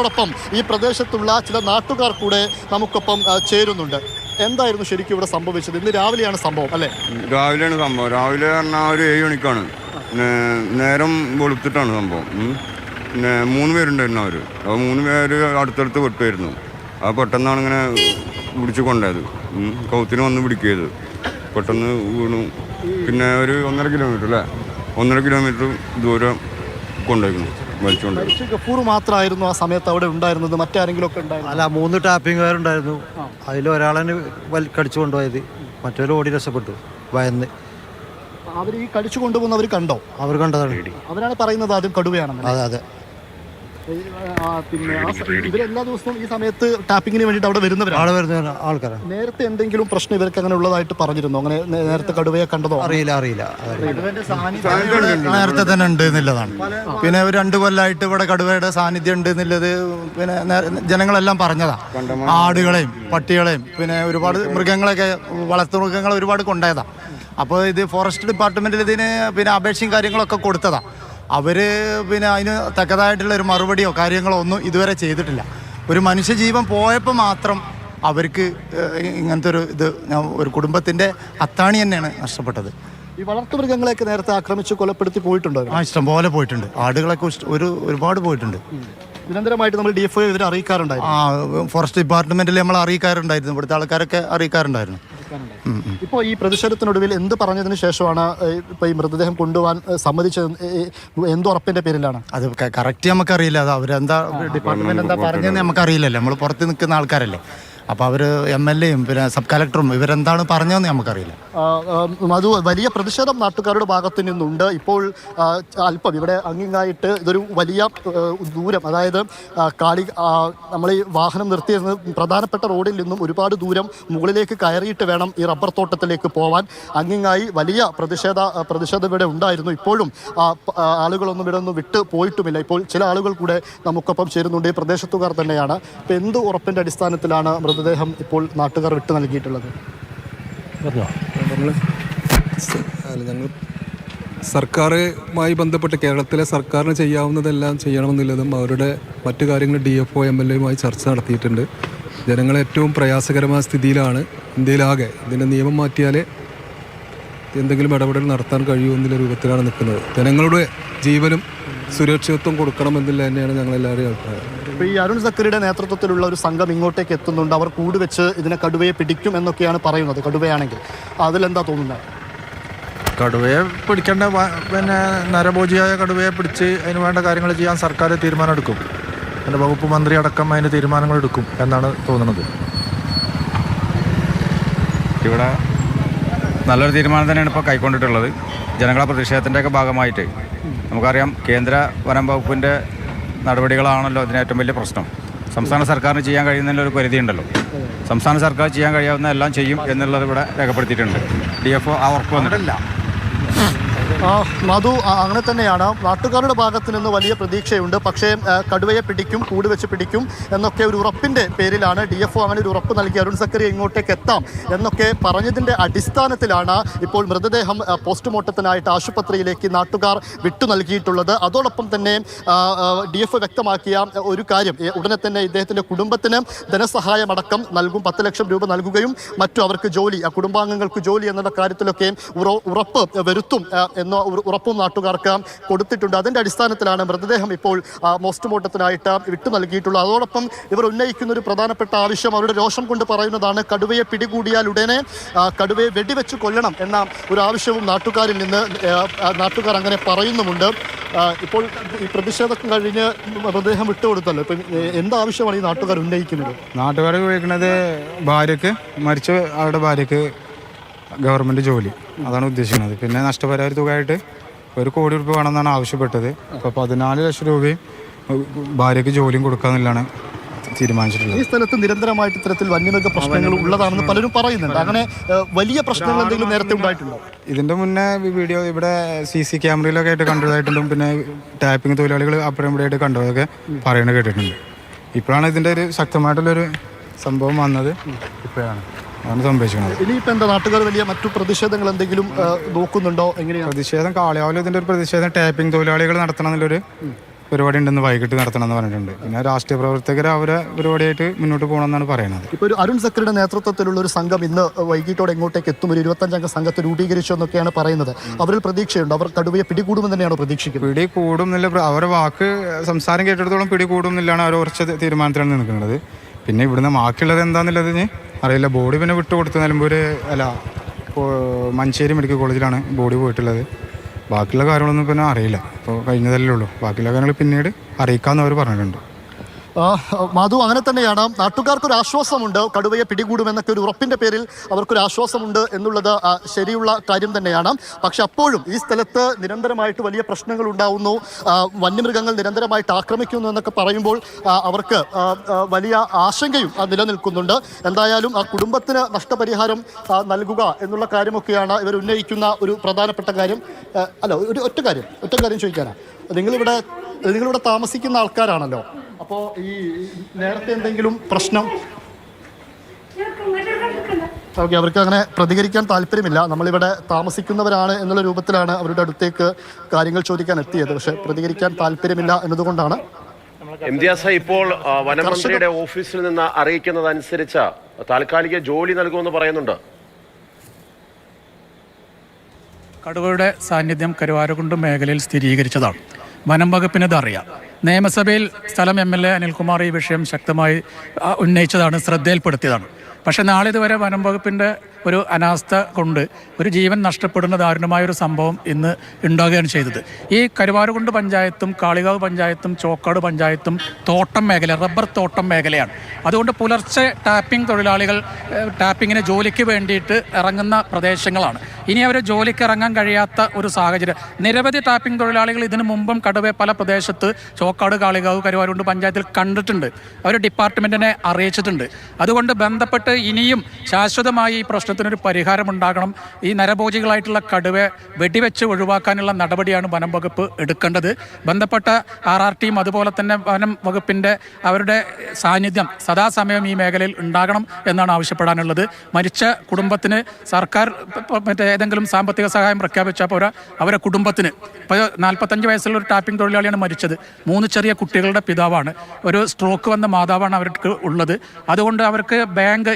ോടൊപ്പം ഈ പ്രദേശത്തുള്ള ചില നാട്ടുകാർ കൂടെ നമുക്കൊപ്പം ചേരുന്നുണ്ട്. എന്തായിരുന്നു ശരിക്കും ഇവിടെ സംഭവിച്ചത്? ഇന്ന് രാവിലെയാണ് സംഭവം അല്ലേ? രാവിലെയാണ് സംഭവം. രാവിലെ പറഞ്ഞാൽ ഒരു 7 മണിക്കാണ്. നേരം വെളുത്തിട്ടാണ് സംഭവം. പിന്നെ 3 പേരുണ്ടായിരുന്നു അവർ. അപ്പോൾ 3 പേര് അടുത്തടുത്ത് വെട്ടുമായിരുന്നു. അത് പെട്ടെന്നാണ് ഇങ്ങനെ പിടിച്ച് കൊണ്ടുപോയത്. കൗത്തിന് വന്ന് പിടിക്കിയത് പെട്ടെന്ന് വീണു. പിന്നെ ഒരു 1.5 കിലോമീറ്റർ അല്ലേ, 1.5 കിലോമീറ്റർ ദൂരം കൊണ്ടുപോയിരുന്നു. ഗഫൂർ മാത്രമായിരുന്നു ആ സമയത്ത് അവിടെ ഉണ്ടായിരുന്നത്? മറ്റാരെങ്കിലും ഒക്കെ ഉണ്ടായിരുന്നു? അല്ല, 3 ടാപ്പിങ്ങുകാരുണ്ടായിരുന്നു. അതിലൊരാളാണ് കടിച്ചു കൊണ്ടുപോയത്. മറ്റൊരു ഓടി രക്ഷപ്പെട്ടു ഭയന്ന്. അവർ ഈ കടിച്ചു കൊണ്ടുപോകുന്നവർ കണ്ടോ? അവർ കണ്ടതാണ്. അവരാണ് പറയുന്നത് ആദ്യം കടുവയാണെന്ന്. അതെ അതെ. പിന്നെ ഇവരെല്ലാ ദിവസവും ഈ സമയത്ത് ടാപ്പിങ്ങിന് വേണ്ടിയിട്ട് അവിടെ വരുന്ന ആൾക്കാരാണ്. നേരത്തെ എന്തെങ്കിലും പ്രശ്നം ഇവർക്ക് അങ്ങനെ ഉള്ളതായിട്ട് പറഞ്ഞിരുന്നു? അങ്ങനെ നേരത്തെ കടുവയെ കണ്ടതോ? അറിയില്ല. നേരത്തെ തന്നെ ഉണ്ട് എന്നുള്ളതാണ്. പിന്നെ ഒരു 2 കൊല്ലമായിട്ട് ഇവിടെ കടുവയുടെ സാന്നിധ്യം ഉണ്ട് എന്നുള്ളത് പിന്നെ ജനങ്ങളെല്ലാം പറഞ്ഞതാ. ആടുകളെയും പട്ടികളെയും പിന്നെ ഒരുപാട് മൃഗങ്ങളൊക്കെ, വളർത്തു മൃഗങ്ങളെ ഒരുപാട് കൊണ്ടുപോയതാ. അപ്പോൾ ഇത് ഫോറസ്റ്റ് ഡിപ്പാർട്ട്മെന്റിൽ ഇതിന് പിന്നെ അപേക്ഷയും കാര്യങ്ങളൊക്കെ കൊടുത്തതാ. അവർ പിന്നെ അതിന് തക്കതായിട്ടുള്ള ഒരു മറുപടിയോ കാര്യങ്ങളോ ഒന്നും ഇതുവരെ ചെയ്തിട്ടില്ല. ഒരു മനുഷ്യജീവൻ പോയപ്പോൾ മാത്രം അവർക്ക് ഇങ്ങനത്തെ ഒരു കുടുംബത്തിൻ്റെ അത്താണി തന്നെയാണ് നഷ്ടപ്പെട്ടത്. ഈ വളർത്തുമൃഗങ്ങളെയൊക്കെ നേരത്തെ ആക്രമിച്ച് കൊലപ്പെടുത്തി പോയിട്ടുണ്ടോ? ഇഷ്ടം പോലെ പോയിട്ടുണ്ട്. ആടുകളൊക്കെ ഒരുപാട് പോയിട്ടുണ്ട്. നിരന്തരമായിട്ട് നമ്മൾ DFO ഇവരെ അറിയിക്കാറുണ്ടായിരുന്നു. ഫോറസ്റ്റ് ഡിപ്പാർട്ട്മെന്റിൽ നമ്മൾ അറിയിക്കാറുണ്ടായിരുന്നു. ഇവിടുത്തെ ആൾക്കാരൊക്കെ അറിയിക്കാറുണ്ടായിരുന്നു. ഇപ്പോൾ ഈ പ്രതിഷേധത്തിനൊടുവിൽ എന്ത് പറഞ്ഞതിന് ശേഷമാണ് ഇപ്പോൾ ഈ മൃതദേഹം കൊണ്ടുപോകാൻ സമ്മതിച്ചത്? എന്തുറപ്പിന്റെ പേരിലാണ്? അത് കറക്റ്റ് നമുക്കറിയില്ല. അത് അവരെന്താ ഡിപ്പാർട്ട്മെന്റ് എന്താ പറഞ്ഞതെന്ന് നമുക്കറിയില്ലല്ലോ. നമ്മൾ പുറത്ത് നിൽക്കുന്ന ആൾക്കാരല്ലേ. അപ്പോൾ അവർ MLAയും പിന്നെ സബ് കളക്ടറും ഇവരെന്താണ് പറഞ്ഞതെന്ന് നമുക്കറിയില്ല. അത് വലിയ പ്രതിഷേധം നാട്ടുകാരുടെ ഭാഗത്തു നിന്നുണ്ട്. ഇപ്പോൾ അല്പം ഇവിടെ അങ്ങിങ്ങായിട്ട് ഇതൊരു വലിയ ദൂരം, അതായത് നമ്മൾ ഈ വാഹനം നിർത്തിയിരുന്ന പ്രധാനപ്പെട്ട റോഡിൽ നിന്നും ഒരുപാട് ദൂരം മുകളിലേക്ക് കയറിയിട്ട് വേണം ഈ റബ്ബർ തോട്ടത്തിലേക്ക് പോവാൻ. അങ്ങിങ്ങായി വലിയ പ്രതിഷേധം ഇവിടെ ഉണ്ടായിരുന്നു. ഇപ്പോഴും ആളുകളൊന്നും ഇവിടെ ഒന്നും വിട്ട് പോയിട്ടുമില്ല. ഇപ്പോൾ ചില ആളുകൾ കൂടെ നമുക്കൊപ്പം ചേരുന്നുണ്ട്. ഈ പ്രദേശത്തുകാർ തന്നെയാണ്. ഇപ്പോൾ എന്ത് ഉറപ്പിൻ്റെ അടിസ്ഥാനത്തിലാണ് മൃതദേഹം ഇപ്പോൾ നാട്ടുകാർ വിട്ടു നൽകിയിട്ടുള്ളത്? ഞങ്ങൾ സർക്കാരുമായി ബന്ധപ്പെട്ട് കേരളത്തിലെ സർക്കാരിന് ചെയ്യാവുന്നതെല്ലാം ചെയ്യണമെന്നുള്ളതും അവരുടെ മറ്റു കാര്യങ്ങൾ DFO MLAയുമായി ചർച്ച നടത്തിയിട്ടുണ്ട്. ജനങ്ങൾ ഏറ്റവും പ്രയാസകരമായ സ്ഥിതിയിലാണ് ഇന്ത്യയിലാകെ. ഇതിൻ്റെ നിയമം മാറ്റിയാലേ എന്തെങ്കിലും ഇടപെടൽ നടത്താൻ കഴിയുമെന്നുള്ള രൂപത്തിലാണ് നിൽക്കുന്നത്. ജനങ്ങളുടെ ജീവനും സുരക്ഷിതത്വം കൊടുക്കണമെന്നില്ല തന്നെയാണ് ഞങ്ങളെല്ലാവരെയും അഭിപ്രായം. ഇപ്പോൾ ഈ അരുൺ സക്കറിയുടെ നേതൃത്വത്തിലുള്ള ഒരു സംഘം ഇങ്ങോട്ടേക്ക് എത്തുന്നുണ്ട്. അവർ കൂടുവെച്ച് ഇതിനെ കടുവയെ പിടിക്കും എന്നൊക്കെയാണ് പറയുന്നത്. കടുവയാണെങ്കിൽ അതിലെന്താ തോന്നുന്നത്? കടുവയെ പിടിക്കേണ്ട പിന്നെ നരഭോജിയായ കടുവയെ പിടിച്ച് അതിന് വേണ്ട കാര്യങ്ങൾ ചെയ്യാൻ സർക്കാർ തീരുമാനം എടുക്കും. എൻ്റെ വകുപ്പ് മന്ത്രി അടക്കം അതിന് തീരുമാനങ്ങൾ എടുക്കും എന്നാണ് തോന്നുന്നത്. ഇവിടെ നല്ലൊരു തീരുമാനം തന്നെയാണ് ഇപ്പോൾ കൈക്കൊണ്ടിട്ടുള്ളത്. ജനങ്ങളെ പ്രതിഷേധത്തിൻ്റെയൊക്കെ ഭാഗമായിട്ട് നമുക്കറിയാം, കേന്ദ്ര വനം വകുപ്പിൻ്റെ നടപടികളാണല്ലോ ഇതിന് ഏറ്റവും വലിയ പ്രശ്നം. സംസ്ഥാന സർക്കാരിന് ചെയ്യാൻ കഴിയുന്നതിൻ്റെ ഒരു പരിധി ഉണ്ടല്ലോ. സംസ്ഥാന സർക്കാർ ചെയ്യാൻ കഴിയാവുന്ന എല്ലാം ചെയ്യും എന്നുള്ളത് ഇവിടെ രേഖപ്പെടുത്തിയിട്ടുണ്ട്. DFO ആ ഉറപ്പ് വന്നിട്ടില്ല. മധു, അങ്ങനെ തന്നെയാണ്. നാട്ടുകാരുടെ ഭാഗത്ത് നിന്ന് വലിയ പ്രതീക്ഷയുണ്ട്. പക്ഷേ കടുവയെ പിടിക്കും, കൂട് വെച്ച് പിടിക്കും എന്നൊക്കെ ഒരു ഉറപ്പിൻ്റെ പേരിലാണ് DFO അങ്ങനെ ഒരു ഉറപ്പ് നൽകി അരുൺ സക്കറി ഇങ്ങോട്ടേക്ക് എത്താം എന്നൊക്കെ പറഞ്ഞതിൻ്റെ അടിസ്ഥാനത്തിലാണ് ഇപ്പോൾ മൃതദേഹം പോസ്റ്റ്മോർട്ടത്തിനായിട്ട് ആശുപത്രിയിലേക്ക് നാട്ടുകാർ വിട്ടു നൽകിയിട്ടുള്ളത്. അതോടൊപ്പം തന്നെ DFO വ്യക്തമാക്കിയ ഒരു കാര്യം, ഉടനെ തന്നെ ഇദ്ദേഹത്തിൻ്റെ കുടുംബത്തിന് ധനസഹായമടക്കം നൽകും, 10 ലക്ഷം രൂപ നൽകുകയും മറ്റും അവർക്ക് ജോലി, കുടുംബാംഗങ്ങൾക്ക് ജോലി എന്നുള്ള കാര്യത്തിലൊക്കെ ഉറപ്പ് വരുത്തും എന്ന ഉറപ്പും നാട്ടുകാർക്ക് കൊടുത്തിട്ടുണ്ട്. അതിൻ്റെ അടിസ്ഥാനത്തിലാണ് മൃതദേഹം ഇപ്പോൾ പോസ്റ്റ്മോർട്ടത്തിനായിട്ട് വിട്ടു നൽകിയിട്ടുള്ളത്. അതോടൊപ്പം ഇവർ ഉന്നയിക്കുന്ന ഒരു പ്രധാനപ്പെട്ട ആവശ്യം, അവരുടെ രോഷം കൊണ്ട് പറയുന്നതാണ്, കടുവയെ പിടികൂടിയാൽ ഉടനെ കടുവയെ വെടിവെച്ച് കൊല്ലണം എന്ന ഒരു ആവശ്യവും നാട്ടുകാരിൽ നിന്ന് നാട്ടുകാർ അങ്ങനെ പറയുന്നുമുണ്ട്. ഇപ്പോൾ ഈ പ്രതിഷേധം കഴിഞ്ഞ് മൃതദേഹം വിട്ടുകൊടുത്തല്ലോ, ഇപ്പം എന്താവശ്യമാണ് ഈ നാട്ടുകാർ ഉന്നയിക്കുന്നത്? നാട്ടുകാർ ഉപയോഗിക്കുന്നത് മരിച്ച അവരുടെ ഭാര്യയ്ക്ക് ഗവൺമെൻറ് ജോലി, അതാണ് ഉദ്ദേശിക്കുന്നത്. പിന്നെ നഷ്ടപരിഹാര തുകയായിട്ട് 1 കോടി രൂപ വേണമെന്നാണ് ആവശ്യപ്പെട്ടത്. അപ്പോൾ 14 ലക്ഷം രൂപയും ഭാര്യയ്ക്ക് ജോലിയും കൊടുക്കാമെന്നുള്ളതാണ് തീരുമാനിച്ചിട്ടുള്ളത്. ഈ സ്ഥലത്ത് നിരന്തരമായിട്ട് ഇത്തരത്തിൽ വന്യമൃഗ പ്രശ്നങ്ങൾ ഉള്ളതാണെന്ന് പലരും പറയുന്നുണ്ട്. അങ്ങനെ വലിയ പ്രശ്നങ്ങൾ എന്തെങ്കിലും നേരത്തെ ഉണ്ടായിട്ടുണ്ടോ? ഇതിൻ്റെ മുന്നേ വീഡിയോ ഇവിടെ CC ക്യാമറയിലൊക്കെ ആയിട്ട് കണ്ടതായിട്ടുണ്ടും പിന്നെ ടാപ്പിംഗ് തൊഴിലാളികൾ അപ്പുറം ഇവിടെ ആയിട്ട് കണ്ടതൊക്കെ പറയണ കേട്ടിട്ടുണ്ട്. ഇപ്പോഴാണ് ഇതിൻ്റെ ഒരു ശക്തമായിട്ടുള്ളൊരു സംഭവം വന്നത്. ഇപ്പോഴാണ് സംഭവിക്കുന്നത്. ഇനിയിപ്പോൾ എന്താ, നാട്ടുകാർ വലിയ മറ്റു പ്രതിഷേധങ്ങൾ എന്തെങ്കിലും നോക്കുന്നുണ്ടോ? എങ്ങനെയാണ് പ്രതിഷേധം? കാളിയാവിലെ ഇതിൻ്റെ ഒരു പ്രതിഷേധം ടാപ്പിംഗ് തൊഴിലാളികൾ നടത്തണം എന്നുള്ളൊരു പരിപാടി ഉണ്ടെന്ന് വൈകിട്ട് നടത്തണമെന്ന് പറഞ്ഞിട്ടുണ്ട്. പിന്നെ രാഷ്ട്രീയ പ്രവർത്തകർ അവരെ പരിപാടിയായിട്ട് മുന്നോട്ട് പോകണമെന്നാണ് പറയുന്നത്. ഇപ്പോൾ ഒരു അരുൺ സക്കറിയുടെ നേതൃത്വത്തിലുള്ള ഒരു സംഘം ഇന്ന് വൈകിട്ടോടെ എങ്ങോട്ടേക്ക് എത്തും, ഒരു 25-അംഗ സംഘത്തെ രൂപീകരിച്ചു എന്നൊക്കെയാണ് പറയുന്നത്. അവരിൽ പ്രതീക്ഷയുണ്ട്, അവർ കടുവയെ പിടികൂടുമെന്ന് തന്നെയാണോ പ്രതീക്ഷിക്കുന്നത്? പിടികൂടും എന്നില്ല, അവരുടെ വാക്ക് സംസാരം കേട്ടിടത്തോളം പിടികൂടും എന്നില്ലാണ് അവർ ഉറച്ച തീരുമാനത്തിലാണ് നിൽക്കുന്നത്. പിന്നെ ഇവിടുന്ന് ബാക്കിയുള്ളത് എന്താണെന്നുള്ളത് അറിയില്ല. ബോഡി പിന്നെ വിട്ടുകൊടുത്ത് നിലമ്പൂർ മഞ്ചേരി മെഡിക്കൽ കോളേജിലാണ് ബോഡി പോയിട്ടുള്ളത്. ബാക്കിയുള്ള കാര്യങ്ങളൊന്നും പിന്നെ അറിയില്ല. ഇപ്പോൾ കഴിഞ്ഞതല്ലേ ഉള്ളൂ. ബാക്കിയുള്ള കാര്യങ്ങൾ പിന്നീട് അറിയിക്കാമെന്ന് അവർ പറഞ്ഞിട്ടുണ്ട്. മാധു, അങ്ങനെ തന്നെയാണ്. നാട്ടുകാർക്കൊരു ആശ്വാസമുണ്ട്, കടുവയെ പിടികൂടുമെന്നൊക്കെ ഒരു ഉറപ്പിൻ്റെ പേരിൽ അവർക്കൊരു ആശ്വാസമുണ്ട് എന്നുള്ളത് ശരിയുള്ള കാര്യം തന്നെയാണ്. പക്ഷെ അപ്പോഴും ഈ സ്ഥലത്ത് നിരന്തരമായിട്ട് വലിയ പ്രശ്നങ്ങൾ ഉണ്ടാവുന്നു, വന്യമൃഗങ്ങൾ നിരന്തരമായിട്ട് ആക്രമിക്കുന്നു എന്നൊക്കെ പറയുമ്പോൾ അവർക്ക് വലിയ ആശങ്കയും നിലനിൽക്കുന്നുണ്ട്. എന്തായാലും ആ കുടുംബത്തിന് നഷ്ടപരിഹാരം നൽകുക എന്നുള്ള കാര്യമൊക്കെയാണ് ഇവർ ഉന്നയിക്കുന്ന ഒരു പ്രധാനപ്പെട്ട കാര്യം. അല്ല, ഒറ്റ കാര്യം ചോദിക്കാനാണ്. നിങ്ങളിവിടെ താമസിക്കുന്ന ആൾക്കാരാണല്ലോ, അപ്പോൾ ഈ നേരത്തെ എന്തെങ്കിലും പ്രശ്നം? ഓക്കെ, അവർക്ക് അങ്ങനെ പ്രതികരിക്കാൻ താല്പര്യമില്ല. നമ്മളിവിടെ താമസിക്കുന്നവരാണ് എന്നുള്ള രൂപത്തിലാണ് അവരുടെ അടുത്തേക്ക് കാര്യങ്ങൾ ചോദിക്കാൻ എത്തിയത്. പക്ഷെ പ്രതികരിക്കാൻ താല്പര്യമില്ല എന്നതുകൊണ്ടാണ്. ഇംതിയാസ്, ഇപ്പോൾ വനമന്ത്രിയുടെ ഓഫീസിൽ നിന്ന് അറിയിക്കുന്നതനുസരിച്ച് താൽക്കാലിക ജോലി നൽകുമെന്ന് പറയുന്നുണ്ട്. കടുവയുടെ സാന്നിധ്യം കരുവാരക്കുണ്ട് മേഖലയിൽ സ്ഥിരീകരിച്ചതാണ്. വനം വകുപ്പിനത് അറിയാം. നിയമസഭയിൽ സ്ഥലം MLA അനിൽകുമാർ ഈ വിഷയം ശക്തമായി ഉന്നയിച്ചതാണ്, ശ്രദ്ധയിൽപ്പെടുത്തിയതാണ്. പക്ഷേ നാളിതുവരെ വനം വകുപ്പിൻ്റെ ഒരു അനാസ്ഥ കൊണ്ട് ഒരു ജീവൻ നഷ്ടപ്പെടുന്ന ദാരുണമായൊരു സംഭവം ഇന്ന് ഉണ്ടാകുകയാണ് ചെയ്തത്. ഈ കരുവാരക്കുണ്ട് പഞ്ചായത്തും കാളികാവ് പഞ്ചായത്തും ചോക്കാട് പഞ്ചായത്തും തോട്ടം മേഖല, റബ്ബർ തോട്ടം മേഖലയാണ്. അതുകൊണ്ട് പുലർച്ചെ ടാപ്പിംഗ് തൊഴിലാളികൾ ടാപ്പിങ്ങിന് ജോലിക്ക് വേണ്ടിയിട്ട് ഇറങ്ങുന്ന പ്രദേശങ്ങളാണ്. ഇനി അവർ ജോലിക്ക് ഇറങ്ങാൻ കഴിയാത്ത ഒരു സാഹചര്യം. നിരവധി ടാപ്പിംഗ് തൊഴിലാളികൾ ഇതിനു മുമ്പും കടുവയെ പല പ്രദേശത്ത് ചോക്കാട്, കാളികാവ്, കരുവാരക്കുണ്ട് പഞ്ചായത്തിൽ കണ്ടിട്ടുണ്ട്. അവർ ഡിപ്പാർട്ട്മെൻറ്റിനെ അറിയിച്ചിട്ടുണ്ട്. അതുകൊണ്ട് ബന്ധപ്പെട്ട് ഇനിയും ശാശ്വതമായി ഈ പ്രശ്നത്തിനൊരു പരിഹാരമുണ്ടാകണം. ഈ നരഭോജികളായിട്ടുള്ള കടുവയെ വെടിവെച്ച് ഒഴിവാക്കാനുള്ള നടപടിയാണ് വനം വകുപ്പ് എടുക്കേണ്ടത്. ബന്ധപ്പെട്ട RRTയും അതുപോലെ തന്നെ വനം വകുപ്പിൻ്റെ അവരുടെ സാന്നിധ്യം സദാസമയം ഈ മേഖലയിൽ ഉണ്ടാകണം എന്നാണ് ആവശ്യപ്പെടാനുള്ളത്. മരിച്ച കുടുംബത്തിന് സർക്കാർ ഏതെങ്കിലും സാമ്പത്തിക സഹായം പ്രഖ്യാപിച്ചാൽ പോരാ, അവരുടെ കുടുംബത്തിന് ഇപ്പോൾ 45 വയസ്സുള്ള ഒരു ടാപ്പിംഗ് തൊഴിലാളിയാണ് മരിച്ചത്. 3 ചെറിയ കുട്ടികളുടെ പിതാവാണ്. ഒരു സ്ട്രോക്ക് വന്ന മാതാവാണ് അവർക്ക് ഉള്ളത്. അതുകൊണ്ട് അവർക്ക്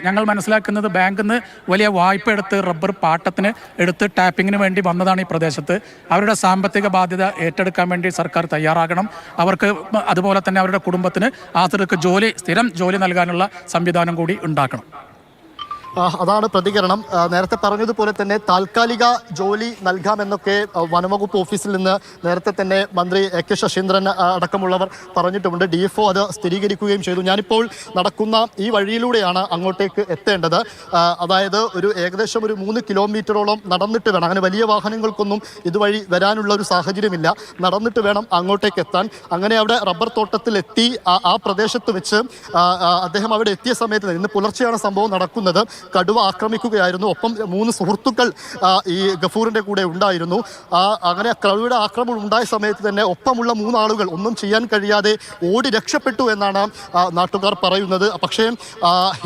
ഞങ്ങൾ മനസ്സിലാക്കുന്നത് ബാങ്കിൽ നിന്ന് വലിയ വായ്പ എടുത്ത് റബ്ബർ പാട്ടത്തിന് എടുത്ത് ടാപ്പിങ്ങിന് വേണ്ടി വന്നതാണ് ഈ പ്രദേശത്ത്. അവരുടെ സാമ്പത്തിക ബാധ്യത ഏറ്റെടുക്കാൻ വേണ്ടി സർക്കാർ തയ്യാറാകണം. അവർക്ക് അതുപോലെ തന്നെ അവരുടെ കുടുംബത്തിന് ആശ്രിതർക്ക് സ്ഥിരം ജോലി നൽകാനുള്ള സംവിധാനം കൂടി ഉണ്ടാക്കണം. അതാണ് പ്രതികരണം. നേരത്തെ പറഞ്ഞതുപോലെ തന്നെ താൽക്കാലിക ജോലി നൽകാമെന്നൊക്കെ വനംവകുപ്പ് ഓഫീസിൽ നിന്ന് നേരത്തെ തന്നെ മന്ത്രി AK ശശീന്ദ്രൻ അടക്കമുള്ളവർ പറഞ്ഞിട്ടുമുണ്ട്. DFO അത് സ്ഥിരീകരിക്കുകയും ചെയ്തു. ഞാനിപ്പോൾ നടക്കുന്ന ഈ വഴിയിലൂടെയാണ് അങ്ങോട്ടേക്ക് എത്തേണ്ടത്. അതായത് ഏകദേശം ഒരു 3 കിലോമീറ്ററോളം നടന്നിട്ട് വേണം, അങ്ങനെ വലിയ വാഹനങ്ങൾക്കൊന്നും ഇതുവഴി വരാനുള്ള ഒരു സാഹചര്യമില്ല, നടന്നിട്ട് വേണം അങ്ങോട്ടേക്ക് എത്താൻ. അങ്ങനെ അവിടെ റബ്ബർ തോട്ടത്തിലെത്തി ആ പ്രദേശത്ത് വെച്ച് അദ്ദേഹം അവിടെ എത്തിയ സമയത്ത് ഇന്ന് പുലർച്ചെയാണ് സംഭവം നടക്കുന്നത്. കടുവ ആക്രമിക്കുകയായിരുന്നു. ഒപ്പം 3 സുഹൃത്തുക്കൾ ഈ ഗഫൂറിൻ്റെ കൂടെ ഉണ്ടായിരുന്നു. അങ്ങനെ കടുവയുടെ ആക്രമണം ഉണ്ടായ സമയത്ത് തന്നെ ഒപ്പമുള്ള 3 ആളുകൾ ഒന്നും ചെയ്യാൻ കഴിയാതെ ഓടി രക്ഷപ്പെട്ടു എന്നാണ് നാട്ടുകാർ പറയുന്നത്. പക്ഷേ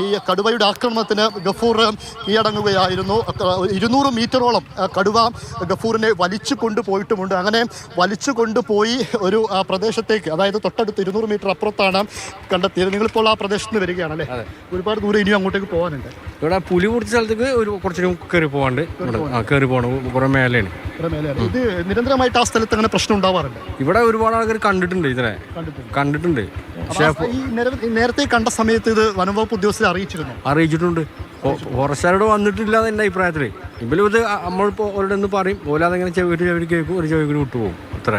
ഈ കടുവയുടെ ആക്രമണത്തിന് ഗഫൂർ കീഴടങ്ങുകയായിരുന്നു. 200 മീറ്ററോളം കടുവ ഗഫൂറിനെ വലിച്ചു കൊണ്ടുപോയിട്ടുമുണ്ട്. അങ്ങനെ വലിച്ചു കൊണ്ടുപോയി ഒരു പ്രദേശത്തേക്ക്, അതായത് തൊട്ടടുത്ത് 200 മീറ്റർ അപ്പുറത്താണ് കണ്ടെത്തിയത്. നിങ്ങളിപ്പോൾ ആ പ്രദേശത്ത് നിന്ന് വരികയാണല്ലേ? ഒരുപാട് ദൂരം ഇനിയും അങ്ങോട്ടേക്ക് പോകാനുണ്ട്. ഇവിടെ പുലി പിടിച്ച സ്ഥലത്തേക്ക് കുറച്ചുകൂടി കയറി പോകാണ്ട്, കയറി പോകണം, കുറേ മേലെയാണ്. ഇത് നിരന്തരമായിട്ട് ആ സ്ഥലത്ത് അങ്ങനെ പ്രശ്നം ഉണ്ടാവാറുണ്ട്. ഇവിടെ ഒരുപാട് ആൾക്കാർ കണ്ടിട്ടുണ്ട്, ഇതിനെ കണ്ടിട്ടുണ്ട്. പക്ഷേ നേരത്തെ കണ്ട സമയത്ത് ഇത് വനംവകുപ്പ് ഉദ്യോഗസ്ഥരെ അറിയിച്ചിട്ടുണ്ട്. ഫോറസ്റ്റുകാരോട് വന്നിട്ടില്ല എന്റെ അഭിപ്രായത്തിൽ. ഇവരും ഇത് നമ്മളിപ്പോൾ അവരുടെ ഒന്ന് പറയും, ഓലാതെങ്ങനെ ചെവി കേൾക്കും, ഒരു ചെവി കൂടി വിട്ടുപോകും, അത്ര.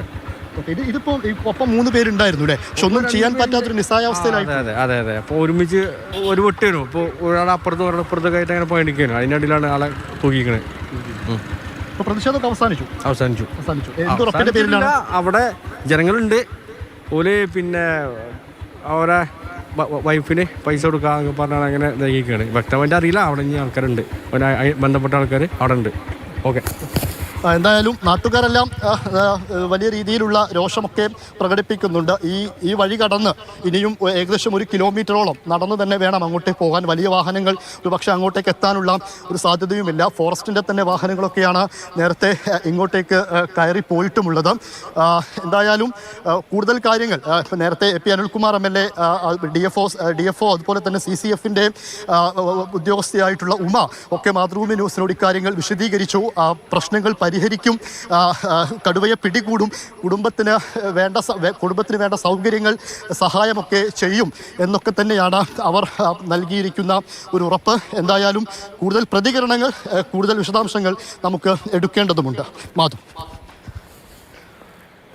ഇതിപ്പോ ഒപ്പം 3 പേരുണ്ടായിരുന്നു അല്ലേ? പക്ഷെ ഒന്നും ചെയ്യാൻ പറ്റാത്തൊരു നിസ്സായാവസ്ഥയിലായി. അതെ. അപ്പോൾ ഒരുമിച്ച് ഒരു വെട്ട് വരും. ഇപ്പോൾ ഒരാളെ അപ്പുറത്തും ഒരാളെ അപ്പുറത്തൊക്കെ ആയിട്ട് അങ്ങനെ പോയിരിക്കുകയാണ്. അതിനിടയിലാണ് ആളെ തൂക്കിക്കണത്. പ്രതിഷേധമൊക്കെ അവസാനിച്ചു. അവിടെ ജനങ്ങളുണ്ട്. ഓല് പിന്നെ അവരെ വൈഫിന് പൈസ കൊടുക്കുക പറഞ്ഞാൽ അങ്ങനെ ഇതാക്കിയിരിക്കുകയാണ്. വ്യക്തമായിട്ട് അറിയില്ല. അവിടെ ഇനി ആൾക്കാരുണ്ട്, ബന്ധപ്പെട്ട ആൾക്കാർ അവിടെ ഉണ്ട്. ഓക്കെ. എന്തായാലും നാട്ടുകാരെല്ലാം വലിയ രീതിയിലുള്ള രോഷമൊക്കെ പ്രകടിപ്പിക്കുന്നുണ്ട്. ഈ വഴി കടന്ന് ഇനിയും ഏകദേശം 1 കിലോമീറ്ററോളം നടന്നു തന്നെ വേണം അങ്ങോട്ടേക്ക് പോകാൻ. വലിയ വാഹനങ്ങൾ ഒരുപക്ഷെ അങ്ങോട്ടേക്ക് എത്താനുള്ള ഒരു സാധ്യതയുമില്ല. ഫോറസ്റ്റിൻ്റെ തന്നെ വാഹനങ്ങളൊക്കെയാണ് നേരത്തെ ഇങ്ങോട്ടേക്ക് കയറി പോയിട്ടുമുള്ളത്. എന്തായാലും കൂടുതൽ കാര്യങ്ങൾ നേരത്തെ A P Anilkumar MLA, DFO അതുപോലെ തന്നെ CCFൻ്റെ ഉദ്യോഗസ്ഥയായിട്ടുള്ള ഉമ ഒക്കെ മാതൃഭൂമി ന്യൂസിനോട് ഇക്കാര്യങ്ങൾ വിശദീകരിച്ചു. പ്രശ്നങ്ങൾ പരിഹരിക്കും, കടുവയെ പിടികൂടും, കുടുംബത്തിന് വേണ്ട സൗകര്യങ്ങൾ സഹായമൊക്കെ ചെയ്യും എന്നൊക്കെ തന്നെയാണ് അവർ നൽകിയിരിക്കുന്ന ഒരു ഉറപ്പ്. എന്തായാലും കൂടുതൽ പ്രതികരണങ്ങൾ, കൂടുതൽ വിശദാംശങ്ങൾ നമുക്ക് എടുക്കേണ്ടതുമുണ്ട്. മാധു.